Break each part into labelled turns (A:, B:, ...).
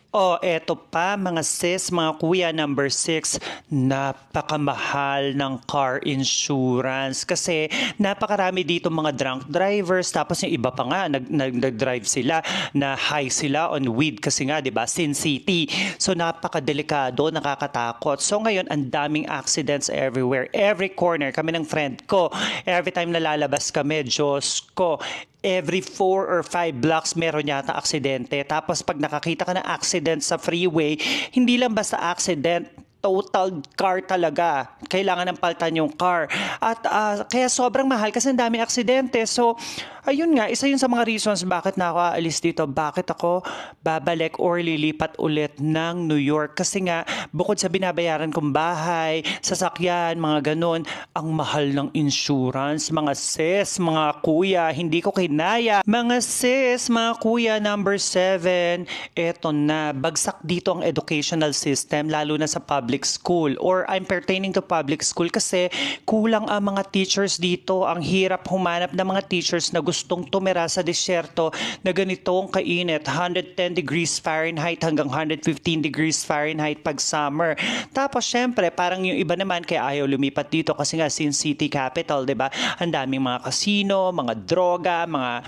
A: Oh, eto pa mga sis, mga kuya, number 6, napakamahal ng car insurance kasi napakarami dito mga drunk drivers tapos yung iba pa nga nag-drive sila na high sila on weed kasi nga 'di ba Sin City. So napakadelikado, nakakatakot. So ngayon ang daming accidents everywhere. Every corner kami ng friend ko, every time na lalabas kami, Diyos ko, every 4 or 5 blocks meron yata aksidente. Tapos pag nakakita ka ng accident sa freeway, hindi lang basta accident, total car talaga. Kailangan ng paltan yung car. At kaya sobrang mahal kasi ang daming aksidente. So, ayun nga, isa yun sa mga reasons bakit na ako aalis dito. Bakit ako babalik or lilipat ulit ng New York. Kasi nga, bukod sa binabayaran kong bahay, sasakyan, mga ganun, ang mahal ng insurance. Mga sis, mga kuya, hindi ko kinaya. Mga sis, mga kuya, number 7, eto na, bagsak dito ang educational system, lalo na sa public school or I'm pertaining to public school kasi kulang ang mga teachers dito. Ang hirap humanap ng mga teachers na gustong tumira sa disyerto na ganitong kainit, 110 degrees Fahrenheit hanggang 115 degrees Fahrenheit pag summer. Tapos syempre, parang yung iba naman kaya ayaw lumipat dito kasi nga Sin City capital, 'di ba? Ang daming mga casino, mga droga, mga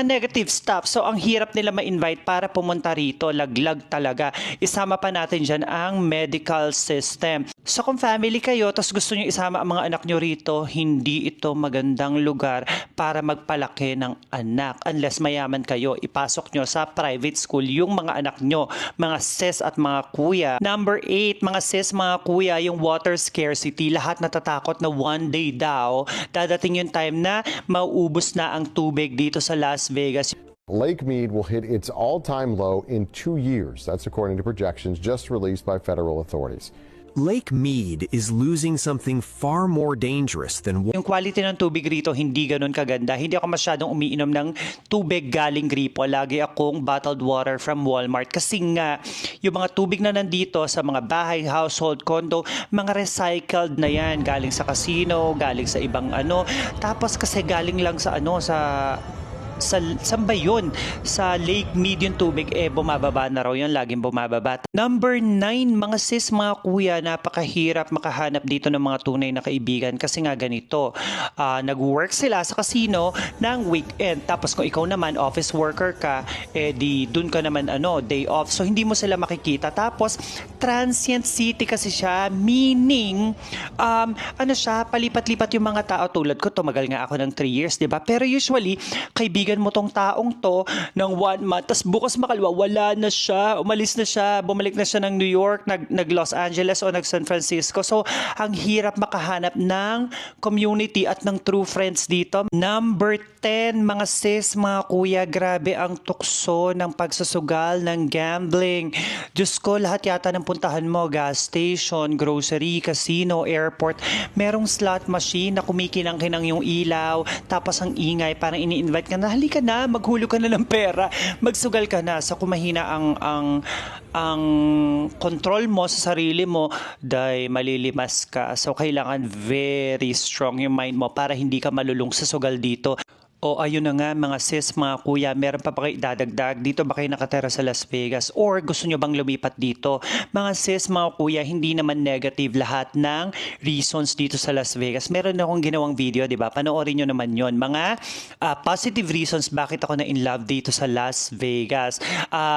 A: negative stuff. So, ang hirap nila ma-invite para pumunta rito. Laglag talaga. Isama pa natin dyan ang medical system. So, kung family kayo, tapos gusto nyo isama ang mga anak nyo rito, hindi ito magandang lugar para magpalaki ng anak. Unless mayaman kayo, ipasok nyo sa private school yung mga anak nyo, mga sis at mga kuya. Number 8, mga sis, mga kuya, yung water scarcity. Lahat natatakot na one day daw, dadating yung time na mauubos na ang tubig dito sa Las Vegas.
B: Lake Mead will hit its all-time low in 2 years. That's according to projections just released by federal authorities.
C: Lake Mead is losing something far more dangerous than
A: Yung quality ng tubig rito hindi ganun kaganda. Hindi ako masyadong umiinom ng tubig galing gripo. Lagi akong bottled water from Walmart. Kasi nga, yung mga tubig na nandito sa mga bahay, household, condo, mga recycled na yan. Galing sa casino, galing sa ibang ano. Tapos kasi galing lang sa saan ba yun? Sa Lake Mead yung tubig, bumababa na raw yun, laging bumababa. Number 9, mga sis, mga kuya, napakahirap makahanap dito ng mga tunay na kaibigan kasi nga ganito, nag-work sila sa casino ng weekend, tapos kung ikaw naman, office worker ka, di dun ka naman day off, so hindi mo sila makikita. Tapos, transient city kasi siya, meaning, siya, palipat-lipat yung mga tao. Tulad ko, tumagal nga ako ng 3 years, diba? Pero usually, kaibigan mo tong taong to ng 1 month, tas bukas makaliwa, wala na siya, umalis na siya, bumalik na siya ng New York, nag Los Angeles o nag San Francisco. So, ang hirap makahanap ng community at ng true friends dito. Number 10, mga sis, mga kuya, grabe ang tukso ng pagsusugal ng gambling. Diyos ko, lahat yata ng puntahan mo, gas station, grocery, casino, airport, merong slot machine na kumikinang-kinang yung ilaw, tapos ang ingay, parang ini-invite ka na, halika na, maghulog ka na ng pera, magsugal ka na. So kung mahina ang control mo sa sarili mo, dahil malilimas ka. So kailangan very strong yung mind mo para hindi ka malulung sa sugal dito. O ayun na nga mga sis, mga kuya, meron pa kayo idadagdag? Dito ba kayo nakatira sa Las Vegas? Or gusto nyo bang lumipat dito? Mga sis, mga kuya, hindi naman negative lahat ng reasons dito sa Las Vegas. Meron akong ginawang video, di ba? Panoorin nyo naman yon. Mga positive reasons bakit ako na in love dito sa Las Vegas.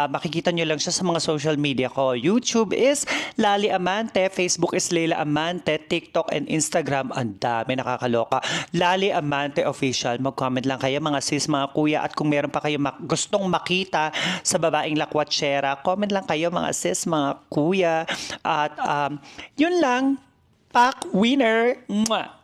A: Makikita nyo lang siya sa mga social media ko. YouTube is Lali Amante, Facebook is Leila Amante, TikTok and Instagram, ang dami nakakaloka. Lali Amante Official. Mag-comment lang kayo mga sis, mga kuya, at kung meron pa kayo gustong makita sa babaeng lakwatsera, comment lang kayo mga sis, mga kuya, at yun lang, pack winner. Mwah!